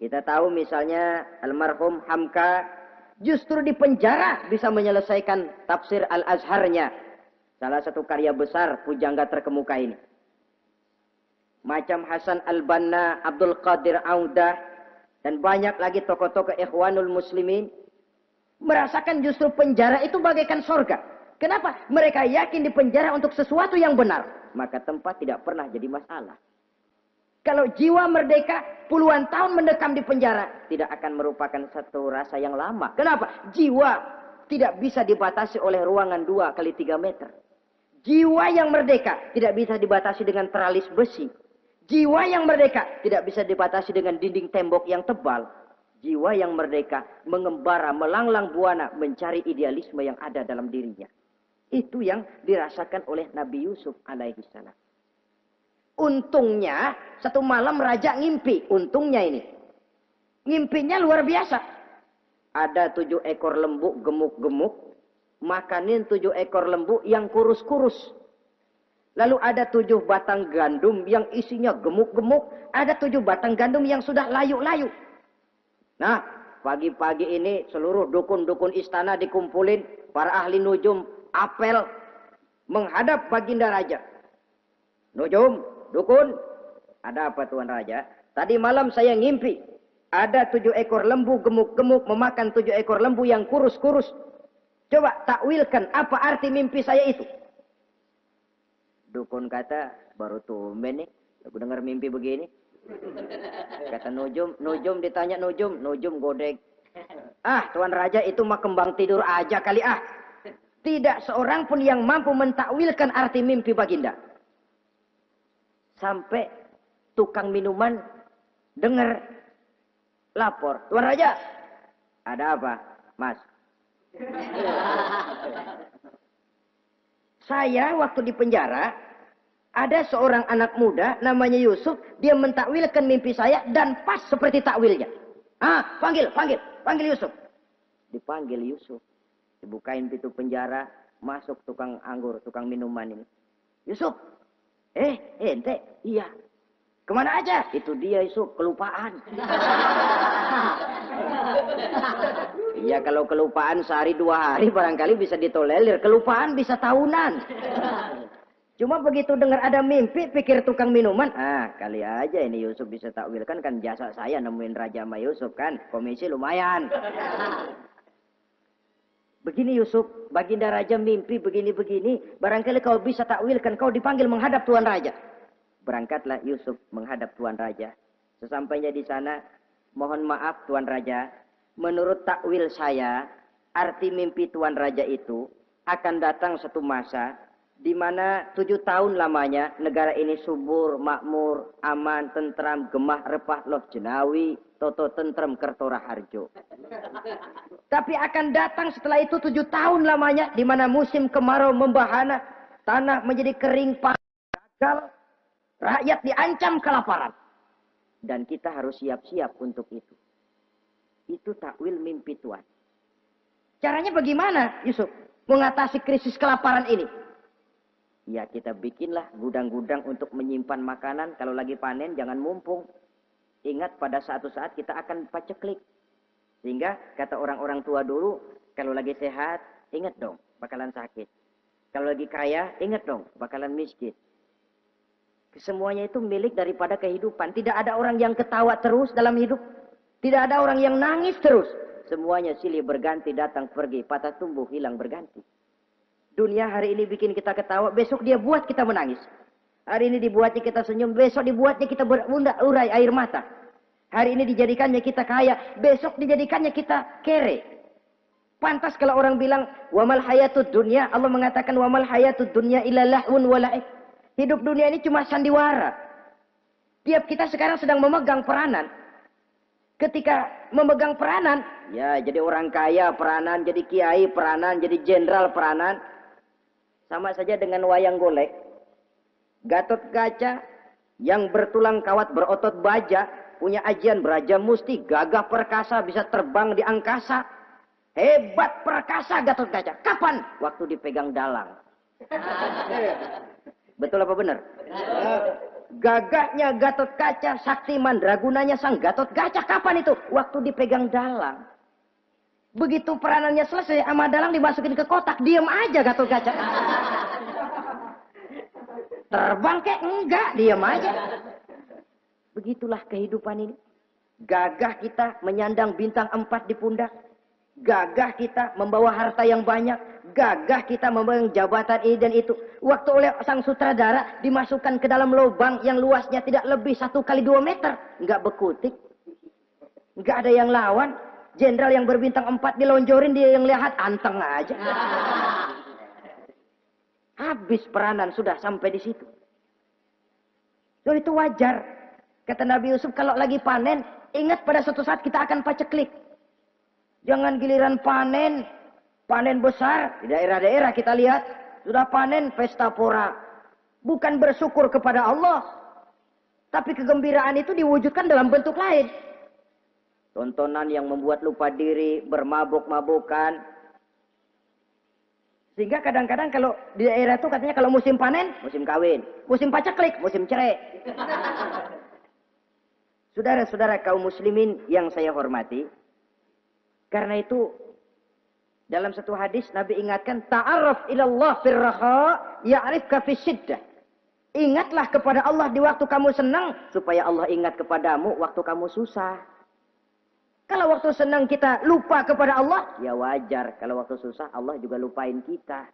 Kita tahu misalnya almarhum Hamka justru di penjara bisa menyelesaikan tafsir Al-Azharnya. Salah satu karya besar pujangga terkemuka ini. Macam Hasan Al-Banna, Abdul Qadir Audah, dan banyak lagi tokoh-tokoh Ikhwanul Muslimin. Merasakan justru penjara itu bagaikan sorga. Kenapa? Mereka yakin di penjara untuk sesuatu yang benar. Maka tempat tidak pernah jadi masalah. Kalau jiwa merdeka puluhan tahun mendekam di penjara, tidak akan merupakan satu rasa yang lama. Kenapa? Jiwa tidak bisa dibatasi oleh ruangan 2 kali 3 meter. Jiwa yang merdeka tidak bisa dibatasi dengan teralis besi. Jiwa yang merdeka tidak bisa dibatasi dengan dinding tembok yang tebal. Jiwa yang merdeka mengembara, melanglang buana, mencari idealisme yang ada dalam dirinya. Itu yang dirasakan oleh Nabi Yusuf alaihi salam. Untungnya, satu malam raja ngimpi. Untungnya ini. Ngimpinya luar biasa. Ada 7 ekor lembu gemuk-gemuk. Makanin 7 ekor lembu yang kurus-kurus. Lalu ada 7 batang gandum yang isinya gemuk-gemuk. Ada 7 batang gandum yang sudah layu-layu. Nah, pagi-pagi ini seluruh dukun-dukun istana dikumpulin. Para ahli nujum apel menghadap baginda raja. Nujum, dukun, ada apa Tuan Raja? Tadi malam saya ngimpi. Ada 7 ekor lembu gemuk-gemuk memakan 7 ekor lembu yang kurus-kurus. Coba takwilkan apa arti mimpi saya itu. Dukun kata, baru tumben nih. Aku dengar mimpi begini. Kata Nujum ditanya Nujum godek. Ah, Tuan Raja itu mah kembang tidur aja kali ah. Tidak seorang pun yang mampu mentakwilkan arti mimpi baginda. Sampai tukang minuman dengar lapor. Tuan Raja, ada apa, Mas? Saya waktu di penjara, ada seorang anak muda namanya Yusuf, dia mentakwilkan mimpi saya dan pas seperti takwilnya. Ah, panggil Yusuf. Dipanggil Yusuf. Dibukain pintu penjara, masuk tukang anggur, tukang minuman ini. Yusuf, ente, iya. Kemana aja? Itu dia Yusuf, kelupaan. Iya, kalau kelupaan sehari 2 hari barangkali bisa ditolerir. Kelupaan bisa tahunan. Cuma begitu dengar ada mimpi, pikir tukang minuman. Ah, kali aja ini Yusuf bisa takwilkan, kan jasa saya nemuin Raja sama Yusuf kan. Komisi lumayan. Begini Yusuf, baginda Raja mimpi begini-begini. Barangkali kau bisa takwilkan, kau dipanggil menghadap Tuan Raja. Berangkatlah Yusuf menghadap Tuan Raja. Sesampainya di sana, mohon maaf Tuan Raja. Menurut takwil saya, arti mimpi Tuan Raja itu akan datang satu masa di mana 7 tahun lamanya negara ini subur, makmur, aman, tentram, gemah, repah, loh jenawi, toto tentrem, kertora harjo. Tapi akan datang setelah itu 7 tahun lamanya di mana musim kemarau membahana, tanah menjadi kering, gagal, rakyat diancam kelaparan. Dan kita harus siap-siap untuk itu. Itu takwil mimpi Tuhan. Caranya bagaimana Yusuf mengatasi krisis kelaparan ini? Ya kita bikinlah gudang-gudang untuk menyimpan makanan. Kalau lagi panen jangan mumpung. Ingat pada suatu saat kita akan paceklik. Sehingga kata orang-orang tua dulu, kalau lagi sehat, ingat dong bakalan sakit. Kalau lagi kaya, ingat dong bakalan miskin. Semuanya itu milik daripada kehidupan. Tidak ada orang yang ketawa terus dalam hidup. Tidak ada orang yang nangis terus. Semuanya silih berganti, datang pergi, patah tumbuh, hilang berganti. Dunia hari ini bikin kita ketawa, besok dia buat kita menangis. Hari ini dibuatnya kita senyum, besok dibuatnya kita berurai air mata. Hari ini dijadikannya kita kaya, besok dijadikannya kita kere. Pantas kalau orang bilang, wamal hayatud dunya, Allah mengatakan wamal hayatud dunya illa lahun wa la'ib. Hidup dunia ini cuma sandiwara. Tiap kita sekarang sedang memegang peranan. Ketika memegang peranan, ya jadi orang kaya peranan, jadi kiai peranan, jadi jenderal peranan. Sama saja dengan wayang golek. Gatot Kaca yang bertulang kawat berotot baja, punya ajian beraja musti, gagah perkasa, bisa terbang di angkasa. Hebat perkasa Gatot Kaca. Kapan? Waktu dipegang dalang. Betul apa benar? Gagahnya Gatot Kaca, sakti mandragunanya sang Gatot Kaca. Kapan itu? Waktu dipegang dalang. Begitu peranannya selesai, sama dalang dimasukin ke kotak, diam aja Gatot Kaca. Terbang kek? Enggak, diam aja. Begitulah kehidupan ini. Gagah kita menyandang bintang 4 di pundak. Gagah kita membawa harta yang banyak. Gagah kita membawa jabatan ini dan itu. Waktu oleh sang sutradara dimasukkan ke dalam lubang yang luasnya tidak lebih 1 kali 2 meter. Enggak bekutik. Enggak ada yang lawan. Jenderal yang berbintang 4 dilonjorin, dia yang lihat anteng aja. Habis peranan sudah sampai di situ. So, itu wajar. Kata Nabi Yusuf, kalau lagi panen, ingat pada suatu saat kita akan paceklik. Jangan giliran panen, panen besar. Di daerah-daerah kita lihat, sudah panen pesta pora. Bukan bersyukur kepada Allah. Tapi kegembiraan itu diwujudkan dalam bentuk lain. Tontonan yang membuat lupa diri, bermabuk-mabukan. Sehingga kadang-kadang kalau di daerah itu katanya kalau musim panen, musim kawin. Musim paceklik, musim cerai. Saudara-saudara kaum muslimin yang saya hormati. Karena itu, dalam satu hadis Nabi ingatkan, ta'arraf ilallah firraha ya'rifka fisyiddah. Ingatlah kepada Allah di waktu kamu senang, supaya Allah ingat kepadamu waktu kamu susah. Kalau waktu senang kita lupa kepada Allah, ya wajar. Kalau waktu susah, Allah juga lupain kita.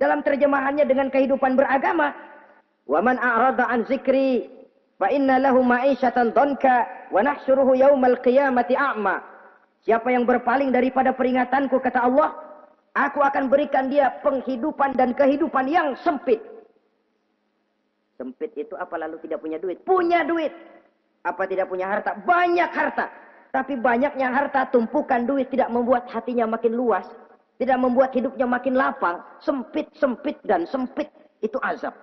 Dalam terjemahannya dengan kehidupan beragama, وَمَنْ أَعْرَضَ عَنْ ذِكْرِي فَإِنَّ لَهُ مَعِيشَةً ضَنْكَ وَنَحْشُرُهُ يَوْمَ الْقِيَامَةِ أَعْمَى. Siapa yang berpaling daripada peringatanku, kata Allah, aku akan berikan dia penghidupan dan kehidupan yang sempit. Sempit itu apa lalu tidak punya duit? Punya duit. Apa tidak punya harta? Banyak harta. Tapi banyaknya harta, tumpukan duit tidak membuat hatinya makin luas. Tidak membuat hidupnya makin lapang. Sempit, sempit, dan sempit. Itu azab.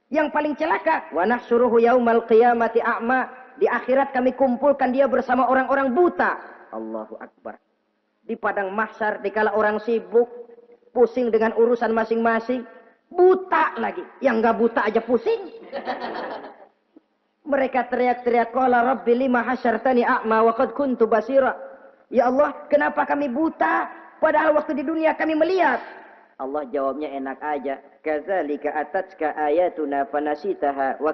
Yang paling celaka. Wa nahsyuruhu yaumal qiyamati a'ma. Di akhirat kami kumpulkan dia bersama orang-orang buta. Allahu Akbar. Di padang mahsyar, dikala orang sibuk, pusing dengan urusan masing-masing. Buta lagi. Yang gak buta aja pusing. Mereka teriak-teriak, qala rabbi lima hasyartani a'ma wa qad kuntu basira. Ya Allah, kenapa kami buta padahal waktu di dunia kami melihat? Allah jawabnya enak aja. Kadzalika atatka ayatuna fanasitaha wa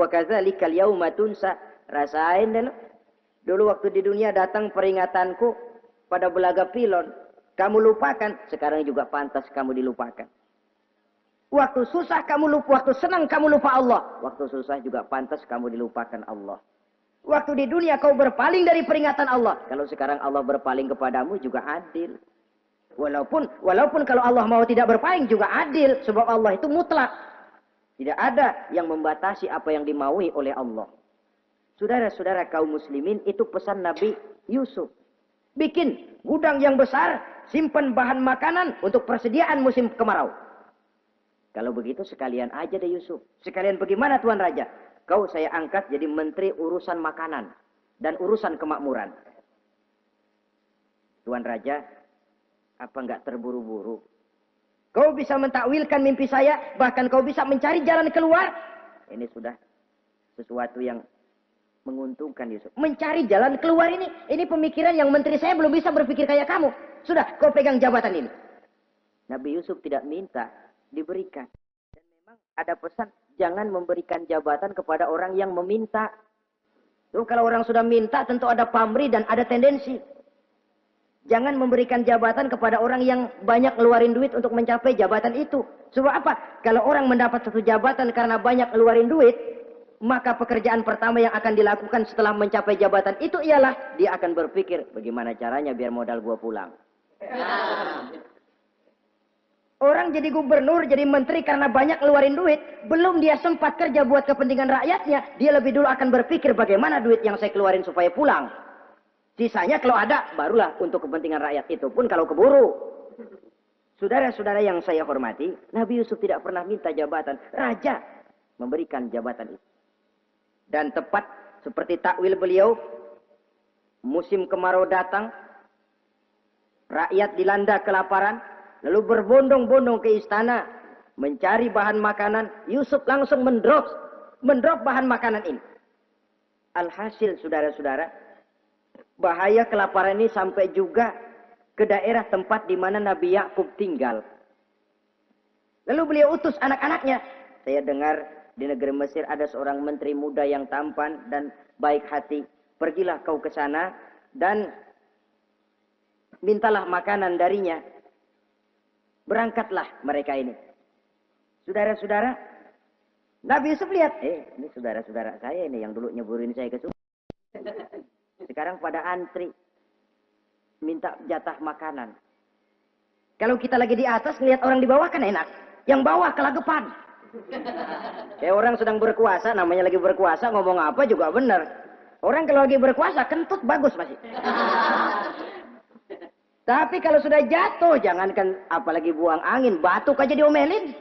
kadzalika al-yauma tunsa. Rasain deh lo. Dulu waktu di dunia datang peringatanku pada belaga pilon, kamu lupakan, sekarang juga pantas kamu dilupakan. Waktu susah kamu lupa, waktu senang kamu lupa Allah. Waktu susah juga pantas kamu dilupakan Allah. Waktu di dunia kau berpaling dari peringatan Allah. Kalau sekarang Allah berpaling kepadamu juga adil. Walaupun kalau Allah mau tidak berpaling juga adil. Sebab Allah itu mutlak. Tidak ada yang membatasi apa yang dimaui oleh Allah. Saudara-saudara kaum muslimin, itu pesan Nabi Yusuf. Bikin gudang yang besar, simpan bahan makanan untuk persediaan musim kemarau. Kalau begitu sekalian aja deh Yusuf. Sekalian bagaimana Tuan Raja? Kau saya angkat jadi menteri urusan makanan dan urusan kemakmuran. Tuan Raja, apa enggak terburu-buru? Kau bisa mentakwilkan mimpi saya, bahkan kau bisa mencari jalan keluar. Ini sudah sesuatu yang menguntungkan Yusuf. Mencari jalan keluar ini pemikiran yang menteri saya belum bisa berpikir kayak kamu. Sudah, kau pegang jabatan ini. Nabi Yusuf tidak minta, diberikan. Dan memang ada pesan, jangan memberikan jabatan kepada orang yang meminta. Tuh, kalau orang sudah minta tentu ada pamrih dan ada tendensi. Jangan memberikan jabatan kepada orang yang banyak ngeluarin duit untuk mencapai jabatan itu. Sebab apa? Kalau orang mendapat satu jabatan karena banyak ngeluarin duit, maka pekerjaan pertama yang akan dilakukan setelah mencapai jabatan itu ialah dia akan berpikir, bagaimana caranya biar modal gua pulang. Orang jadi gubernur, jadi menteri karena banyak ngeluarin duit, belum dia sempat kerja buat kepentingan rakyatnya, dia lebih dulu akan berpikir bagaimana duit yang saya keluarin supaya pulang. Sisanya kalau ada, barulah untuk kepentingan rakyat. Itu pun kalau keburu. Saudara-saudara yang saya hormati, Nabi Yusuf tidak pernah minta jabatan. Raja memberikan jabatan itu. Dan tepat seperti takwil beliau, musim kemarau datang, rakyat dilanda kelaparan, lalu berbondong-bondong ke istana, mencari bahan makanan. Yusuf langsung mendrop bahan makanan ini. Alhasil saudara-saudara, bahaya kelaparan ini sampai juga ke daerah tempat di mana Nabi Yakub tinggal. Lalu beliau utus anak-anaknya. Saya dengar di negeri Mesir ada seorang menteri muda yang tampan dan baik hati. Pergilah kau ke sana dan mintalah makanan darinya. Berangkatlah mereka ini. Saudara-saudara, Nabi Yusuf lihat, ini saudara-saudara saya ini yang dulu nyeburin saya ke sungai. Sekarang pada antri minta jatah makanan. Kalau kita lagi di atas ngelihat orang di bawah kan enak. Yang bawah kelagapan. Kayak orang sedang berkuasa, namanya lagi berkuasa, ngomong apa juga benar. Orang kalau lagi berkuasa kentut bagus masih. Tapi kalau sudah jatuh, jangankan apalagi buang angin, batuk aja diomelin.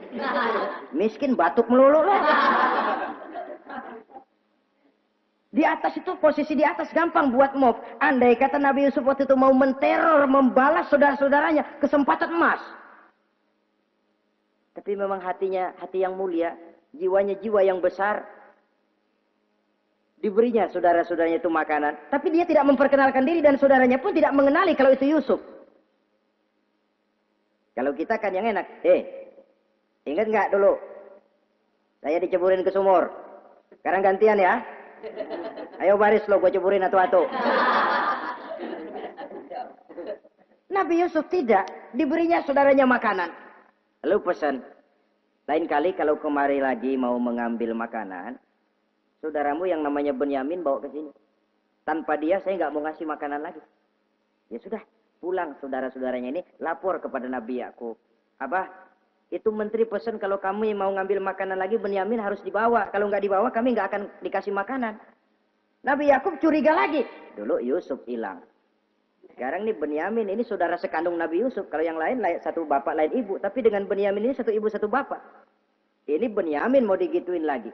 Miskin batuk melulu loh. Di atas itu, posisi di atas gampang buat mob. Andai kata Nabi Yusuf waktu itu mau menteror, membalas saudara-saudaranya, kesempatan emas. Tapi memang hatinya, hati yang mulia, jiwanya jiwa yang besar. Diberinya saudara-saudaranya itu makanan. Tapi dia tidak memperkenalkan diri dan saudaranya pun tidak mengenali kalau itu Yusuf. Kalau kita kan yang enak. Ingat nggak dulu? Saya diceburin ke sumur. Sekarang gantian ya. Ayo baris lo, gue ceburin atu-atu. Nabi Yusuf tidak. Diberinya saudaranya makanan. Lalu pesan. Lain kali kalau kemari lagi mau mengambil makanan, saudaramu yang namanya Benyamin bawa ke sini. Tanpa dia saya nggak mau ngasih makanan lagi. Ya sudah, pulang saudara-saudaranya ini lapor kepada Nabi Yakub. Abah, itu menteri pesan kalau kamu yang mau ngambil makanan lagi Benyamin harus dibawa. Kalau nggak dibawa kami nggak akan dikasih makanan. Nabi Yakub curiga lagi. Dulu Yusuf hilang. Sekarang nih Benyamin ini saudara sekandung Nabi Yusuf. Kalau yang lain satu bapak lain ibu. Tapi dengan Benyamin ini satu ibu satu bapak. Ini Benyamin mau digituin lagi.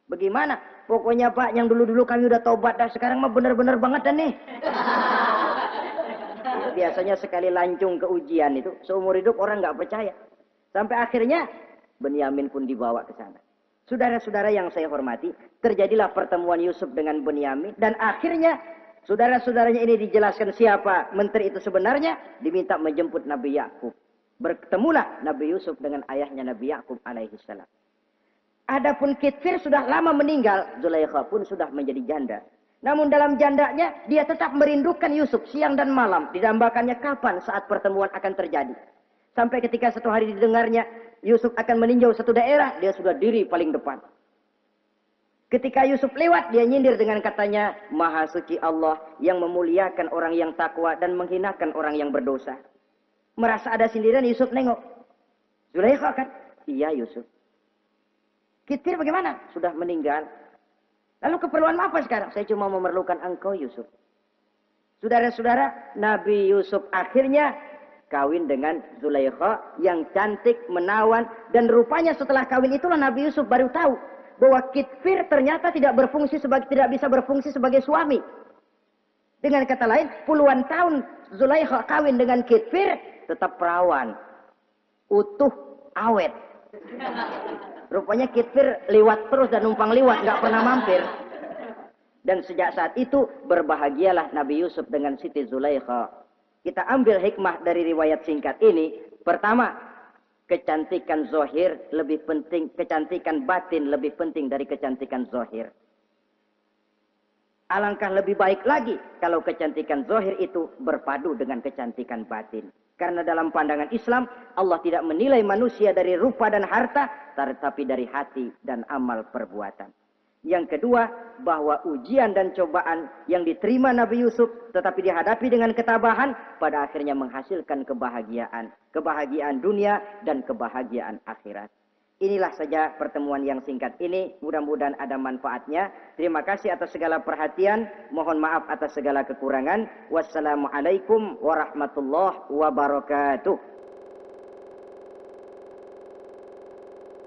Bagaimana? Pokoknya Pak, yang dulu-dulu kami udah tobat dah. Sekarang mah bener-bener banget dah nih. Biasanya sekali lancung ke ujian itu, seumur hidup orang nggak percaya. Sampai akhirnya Benyamin pun dibawa ke sana. Saudara-saudara yang saya hormati, terjadilah pertemuan Yusuf dengan Benyamin. Dan akhirnya saudara-saudaranya ini dijelaskan siapa menteri itu sebenarnya. Diminta menjemput Nabi Yakub. Bertemulah Nabi Yusuf dengan ayahnya Nabi Yakub alaihissalam. Adapun Kitfir sudah lama meninggal, Zulaikha pun sudah menjadi janda. Namun dalam jandanya dia tetap merindukan Yusuf siang dan malam. Didambakannya kapan saat pertemuan akan terjadi. Sampai ketika satu hari didengarnya Yusuf akan meninjau satu daerah, dia sudah diri paling depan. Ketika Yusuf lewat, dia nyindir dengan katanya, Maha suci Allah yang memuliakan orang yang takwa dan menghinakan orang yang berdosa. Merasa ada sindiran, Yusuf nengok. Zulaikha kan? Iya Yusuf. Kitfir bagaimana? Sudah meninggal. Lalu keperluan apa sekarang? Saya cuma memerlukan engkau Yusuf. Saudara-saudara, Nabi Yusuf akhirnya kawin dengan Zulaikha yang cantik, menawan. Dan rupanya setelah kawin itulah Nabi Yusuf baru tahu bahwa Kitfir ternyata tidak bisa berfungsi sebagai suami. Dengan kata lain, puluhan tahun Zulaikha kawin dengan Kitfir, tetap perawan. Utuh, awet. Rupanya Kitfir liwat terus dan numpang liwat, nggak pernah mampir. Dan sejak saat itu berbahagialah Nabi Yusuf dengan Siti Zulaikha. Kita ambil hikmah dari riwayat singkat ini. Pertama, kecantikan zohir lebih penting, kecantikan batin lebih penting dari kecantikan zohir. Alangkah lebih baik lagi kalau kecantikan zahir itu berpadu dengan kecantikan batin. Karena dalam pandangan Islam, Allah tidak menilai manusia dari rupa dan harta, tetapi dari hati dan amal perbuatan. Yang kedua, bahwa ujian dan cobaan yang diterima Nabi Yusuf tetapi dihadapi dengan ketabahan, pada akhirnya menghasilkan kebahagiaan. Kebahagiaan dunia dan kebahagiaan akhirat. Inilah saja pertemuan yang singkat ini. Mudah-mudahan ada manfaatnya. Terima kasih atas segala perhatian. Mohon maaf atas segala kekurangan. Wassalamualaikum warahmatullahi wabarakatuh.